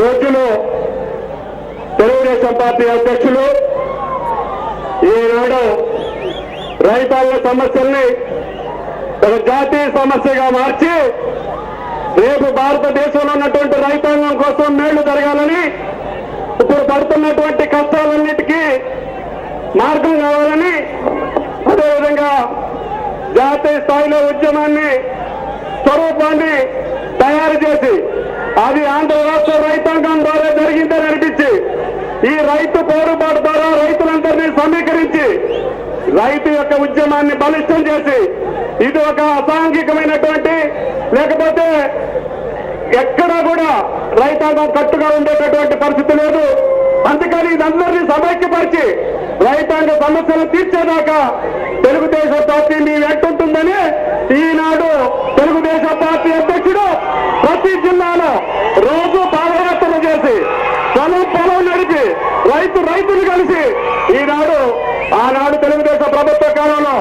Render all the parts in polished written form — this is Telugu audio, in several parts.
రోజులు తెలుగుదేశం పార్టీ అధ్యక్షులు ఈనాడు రైతాంగ సమస్యల్ని ఒక జాతీయ సమస్యగా మార్చి రేపు భారతదేశంలో ఉన్నటువంటి రైతాంగం కోసం మేళ్లు జరగాలని, ఇప్పుడు పడుతున్నటువంటి కష్టాలన్నిటికీ మార్గం కావాలని, అదేవిధంగా జాతీయ స్థాయిలో ఉద్యమాన్ని స్వరూపాన్ని తయారు చేసి అది ఆంధ్ర రాష్ట్ర రైతాంగం ద్వారా జరిగిందని అనిపించి ఈ రైతు పోరుబాటు ద్వారా రైతులందరినీ సమీకరించి రైతు యొక్క ఉద్యమాన్ని బలిష్టం చేసి ఇది ఒక అసాంఘికమైనటువంటి లేకపోతే ఎక్కడా కూడా రైతాంగం కట్టుగా ఉండేటటువంటి పరిస్థితి లేదు. అందుకని ఇదందరినీ సమైక్యపరిచి రైతాంగ సమస్యలు తీర్చేదాకా తెలుగుదేశం పార్టీ మీ వెంటుంటుందని ఈనాడు తెలుగుదేశం పార్టీ అధ్యక్షుడు ప్రతి జిల్లాలో రోజు పాదయాత్ర చేసి పొలం నడిపి రైతులు కలిసి ఈనాడు ఆనాడు తెలుగుదేశం ప్రభుత్వ కాలంలో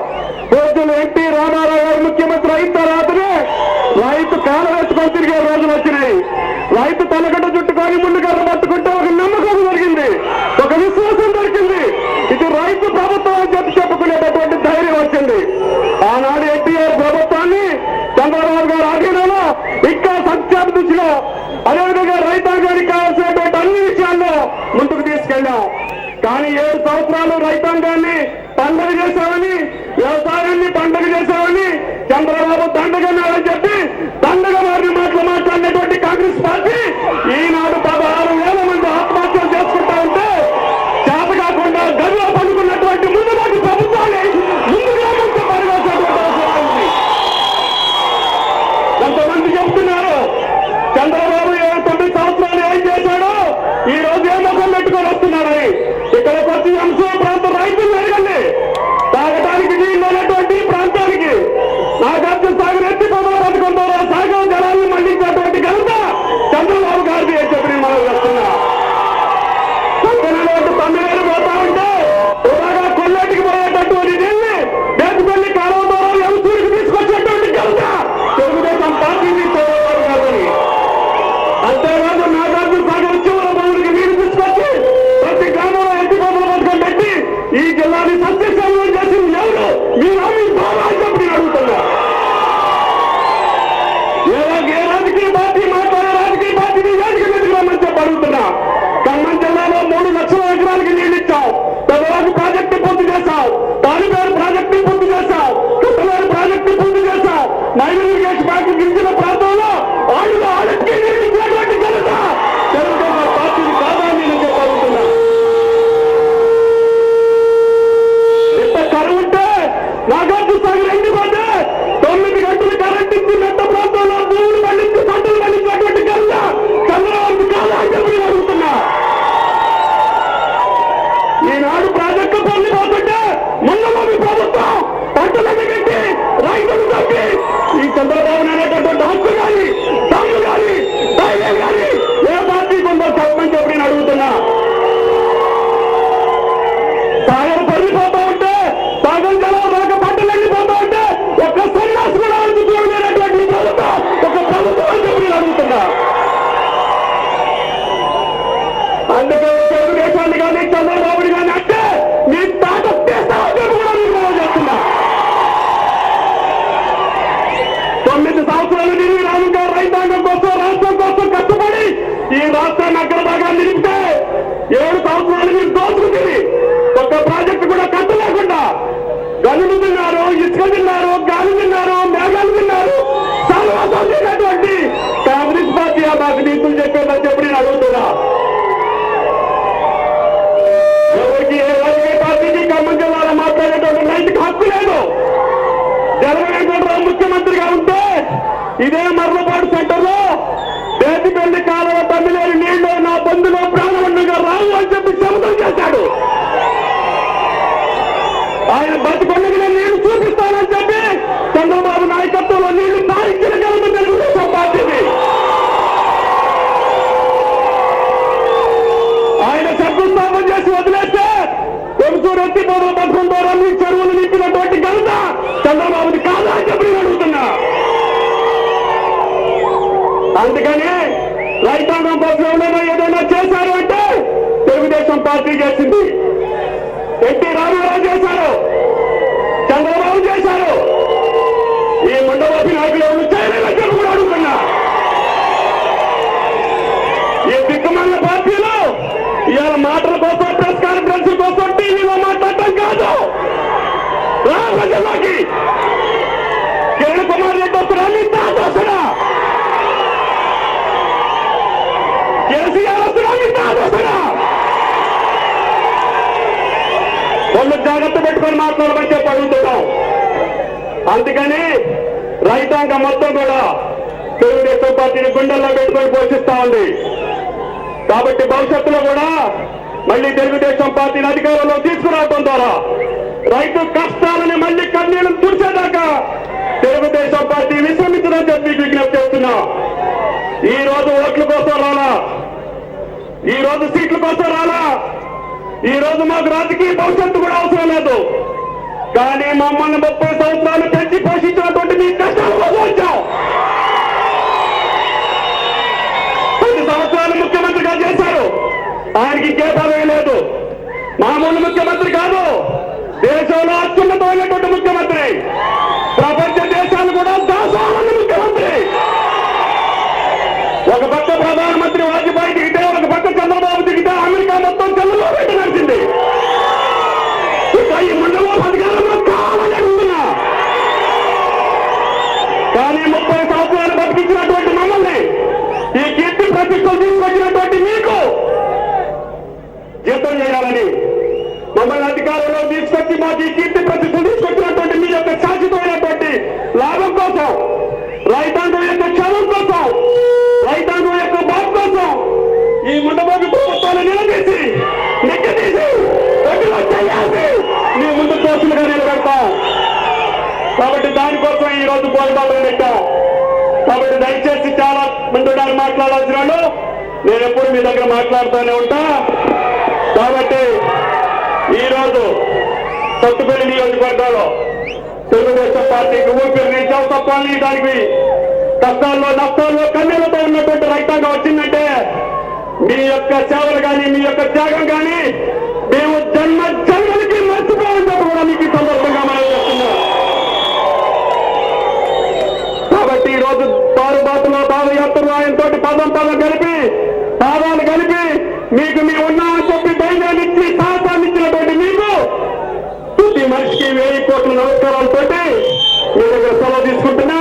రోజులు ఎన్టీ రామారావు గారు ముఖ్యమంత్రి అయిన తర్వాతనే రైతు కాలు వేసుకొని తిరిగే రోజులు వచ్చినాయి. రైతు తలగడ్డ చుట్టుకొని ముందుగా పట్టుకుంటే ఒక నమ్మకం జరిగింది, ఒక విశ్వాసం దొరికింది. ఇది రైతు ప్రభుత్వం అని చెప్పుకునేటటువంటి ధైర్యం వచ్చింది. ఆనాడు ఎన్టీఆర్ ప్రభుత్వాన్ని చంద్రబాబు గారు ఆధీనంలో ఇంకా సంక్షేమ దృష్టిలో అదేవిధంగా రైతాంగానికి కావాల్సినటువంటి అన్ని విషయాల్లో ముందుకు తీసుకెళ్ళాం. కానీ 7 సంవత్సరాలు రైతాంగాన్ని పండగ చేశామని, వ్యవసాయాన్ని పండగ చేశామని చంద్రబాబు దండగన్నారని చెప్పి దండగ వారిని మాట్లాడినటువంటి కాంగ్రెస్ పార్టీ ఈనాడు 16,000 మంది ఆత్మహత్యలు చేసుకుంటా ఉంటే చేత కాకుండా గదిలో పడుకున్నటువంటి ముందులాంటి ప్రభుత్వాన్ని ముందుగా పరివేసేటువంటి అవసరం ఉంది. కొంతమంది చెప్తున్నారు చంద్రబాబు 9 సంవత్సరాలు ఏం చేశాడో ఈ రోజు ఏ ముఖం పెట్టుకొని వస్తున్నారని. ఇక్కడికి వచ్చి ఎంసో ప్రాంత రైతులు అడగండి, తాగడానికి నీళ్ళు ఉన్నటువంటి ప్రాంతానికి నాగార్జున సాగర్ ఎత్తి పొదల పథకం ద్వారా సాగర్ జలాన్ని మళ్లించినటువంటి ఘనత చంద్రబాబు గారిది అని చెప్పి మనం చేస్తున్నా. తమిళనాడు పోతా ఉంటే బాగా కొల్లేటికి పోయేటటువంటి నీళ్ళని దేశపల్లి కాలువ ద్వారా ఎంసూరికి తీసుకొచ్చేటువంటి ఘనత తెలుగుదేశం పార్టీని చంద్రబాబు గారిని. అంతేకాదు నాగార్జున సాగర్ చివర భూమికి నీరు తీసుకొచ్చి ప్రతి గ్రామంలో ఎత్తి పొదల పథకం పెట్టి ఈ జిల్లాని సత్యశాలం చేసింది ఎవరు? మీరు అవి బాగా అని చెప్పి నేను అడుగుతున్నా. ఏ రాజకీయ పార్టీ మాట్లాడే రాజకీయ పార్టీని వేదిక మీదకి రమ్మని చెప్పి అడుగుతున్నా. ఖమ్మం జిల్లాలో 3 లక్షల ఎకరాలకి నీళ్ళు ఇచ్చాం, పెదవాకు ప్రాజెక్టు పూర్తి చేశాం, తాలిపేరు ప్రాజెక్టు పూర్తి చేశాం, కుట్టలేరు ప్రాజెక్టు పూర్తి చేశాం, మైనరిగేషన్ బ్యాంకు గిరిజన ప్రాంతంలో ఆళ్ళకి నీళ్ళు ఇచ్చినటువంటి ఘనత తెలుగుదేశం పార్టీని కాదని నేను చెప్పి అడుగుతున్నా. ఇంత కరువు ఉంటే నాగార్జున సాగర్ ఎండిపోతే 9 గంటలు కరెంట్ ఇచ్చి మెట్ట ప్రాంతంలో భూములు పండించి పంటలు పండించినటువంటి ఘనత చంద్రబాబు కాదా అని చెప్పి నేను అడుగుతున్నా. ఈనాడు ప్రాజెక్టు పనులు పోతుంటే మొన్నమోది ప్రభుత్వం పంటలన్నీ కట్టి రైతులు తప్పి ఈ చంద్రబాబు అనేటటువంటి హక్కు కానీ దమ్ము కానీ ధైర్యం కానీ ఏ పార్టీకి ఉందో చెప్పమని చెప్పి నేను అడుగుతున్నా. సాగర్ పడిపోతా ఉంటే సాగర్ జలం రాక పంటలు ఎండిపోతా ఉంటే ఒక్క సన్యాసి కూడా చూడలేనటువంటి ప్రభుత్వం ఒక ప్రభుత్వం అని చెప్పి నేను అడుగుతున్నా. అందుకే తెలుగుదేశాన్ని కానీ చంద్రబాబుని కానీ అంటే మీ తాట చేస్తామని కూడా నిర్మాణం చేస్తున్నా. 9 సంవత్సరాలు తిరిగి రాజు గారు రైతాంగం కోసం రాష్ట్రం కోసం కష్టపడి ఈ రాష్ట్రాన్ని అగ్రభాగాన్ని నిలిపితే 7 సంవత్సరాలు మీరు దోచుకుని ఒక్క ప్రాజెక్టు కూడా కట్టలేకుండా గనులు తిన్నారు, ఇసుక తిన్నారు, గాలి తిన్నారు, మేఘాలు తిన్నారు, సర్వస్వం తిన్నటువంటి కాంగ్రెస్ పార్టీ ఆ మాకు నీతులు చెప్పేదని చెప్పి నేను అడుగుతున్నా. ఎవరికి ఏ రాజకీయ పార్టీకి ఖమ్మం జిల్లాలో మాట్లాడేటువంటి నైతిక హక్కు లేదు. జగన్మోహన్ ముఖ్యమంత్రిగా ఉంటే ఇదే మర్లపాడు సెంటర్ లో దేశపల్లి కాలువ తమిళేరు నీళ్లు నా బంధులో ప్రాణవంతంగా రావు అని చెప్పి శపథం చేశాడు. ఆయన బతికొండగా నీళ్లు చూపిస్తానని చెప్పి చంద్రబాబు నాయకత్వంలో నీళ్లు పారించిన ఘనత తెలుగుదేశం పార్టీని. ఆయన శంకుస్థాపన చేసి వదిలేస్తే ఎంసూరు ఎత్తి పొదల పథకం ద్వారా మీ చెరువులు నింపినటువంటి ఘనత చంద్రబాబుని కాదా అని చెప్పి నేను అడుగుతున్నా. అందుకని రైతాంగం కోసం ఎవరైనా ఏదైనా చేశారు అంటే తెలుగుదేశం పార్టీ చేసింది. ఎన్టీ రామారావు చేశారు, చంద్రబాబు చేశారు. ఈ ముండవోపి నాయకులు ఎవరు చేయలేదని కూడా అడుగుతున్నా. ఈ దిక్కుమల్ల పార్టీలో ఇవాళ మాటల కోసం, ప్రెస్ కాన్ఫరెన్స్ కోసం టీవీలో మాట్లాడటం కాదు. ప్రజల్లోకి కిరణ్ కుమార్ రెడ్డి వస్తున్నా, మీ తాత వస్తున్నా, కేసీఆర్ వస్తున్నా, మీ తాత వస్తున్నా. వాళ్ళు జాగ్రత్త పెట్టుకొని మాట్లాడమని చెప్పి అడుగుతున్నాం. అందుకని రైతాంగం మొత్తం కూడా తెలుగుదేశం పార్టీని గుండెల్లో పెట్టుకొని పోషిస్తా ఉంది. కాబట్టి భవిష్యత్తులో కూడా మళ్ళీ తెలుగుదేశం పార్టీని అధికారంలో తీసుకురావడం ద్వారా రైతు కష్టాలని మళ్ళీ కన్నీళ్లను తుడిచేదాకా తెలుగుదేశం పార్టీ విశ్రమించదని చెప్పి విజ్ఞప్తి చేస్తున్నా. ఈ రోజు ఓట్ల కోసం రాలా, ఈ రోజు సీట్ల కోసం రాలా, ఈ రోజు మాకు రాజకీయ భవిష్యత్తు కూడా అవసరం లేదు. కానీ మమ్మల్ని 30 సంవత్సరాలు పెంచి పోషించినటువంటి మీ కష్టాలు వచ్చాం. 10 సంవత్సరాలు ముఖ్యమంత్రిగా చేశారు, ఆయనకి ఇంకే పదవి లేదు. మామూలు ముఖ్యమంత్రి కాదు, దేశంలో అత్యున్నతమైనటువంటి ముఖ్యమంత్రి, ప్రపంచ దేశాలు కూడా దాసాలన్న ముఖ్యమంత్రి. ఒక పక్క ప్రధానమంత్రి వాజ్పేయి దిగితే, ఒక పక్క చంద్రబాబు దిగితే అమెరికా మొత్తం చంద్రబాబు పెట్టి నడిచింది. ఇక ఈ ముండలో అధికారంలో కావాలని అడుగుతున్నా. కానీ 30 సంవత్సరాలు బతికించినటువంటి మమ్మల్ని, ఈ కీర్తి ప్రతిష్టలు తీసుకొచ్చినటువంటి మీకు జీతం చేయాలని, మమ్మల్ని అధికారంలో తీసుకొచ్చి మాకు ఈ కీర్తి ప్రతిష్టలు తీసుకొచ్చినటువంటి మీ యొక్క శాశ్వతమైనటువంటి లాభం కోసం, రైతాంగం యొక్క క్షేమం కోసం, రైతాంగం యొక్క బాబు కోసం ఈ ముండబోగి ప్రభుత్వాన్ని నిలదీసి నిగ్గదీసి గట్టిలో చేయాలి మీ ముందు దోషులుగా నిలబెడతాం. కాబట్టి దానికోసం ఈ రోజు పోరాటం పెట్టాం. కాబట్టి దయచేసి చాలా మంది మాట్లాడాల్సిన వాళ్ళు, నేను ఎప్పుడు మీ దగ్గర మాట్లాడుతూనే ఉంటా. కాబట్టి ఈ రోజు కొత్తపల్లి నియోజకవర్గంలో తెలుగుదేశం పార్టీకి ఊపిరిని చౌసత్వాన్ని దానికి కష్టాల్లో నష్టాల్లో కన్నీళ్లతో ఉన్నటువంటి రైతాంగం వచ్చిందంటే మీ యొక్క సేవలు కానీ, మీ యొక్క త్యాగం కానీ మేము జన్మలకి మర్చిపోవాలని కూడా మీకు ఈ సందర్భంగా మనం చేస్తున్నాం. కాబట్టి ఈ రోజు పారుబాటులో పాదయాత్రలో ఆయనతో పదం కలిపి, పాదాలు కలిపి మీకు మేము ఉన్నామని చెప్పి ధైర్యాన్ని ఇచ్చి సాహసాన్ని ఇచ్చినటువంటి మీకు ప్రతి మనిషికి 1000 కోట్ల నమస్కారాలతో మీ దగ్గర సెలవు తీసుకుంటున్నా.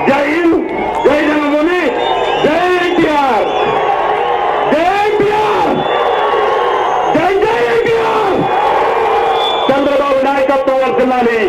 జై హింద్, జై జన్మభూమి, జై ఎన్టీఆర్, జై ఎన్టీఆర్, జై జై ఎన్టీఆర్. చంద్రబాబు నాయకత్వం వర్ధిల్లాలి.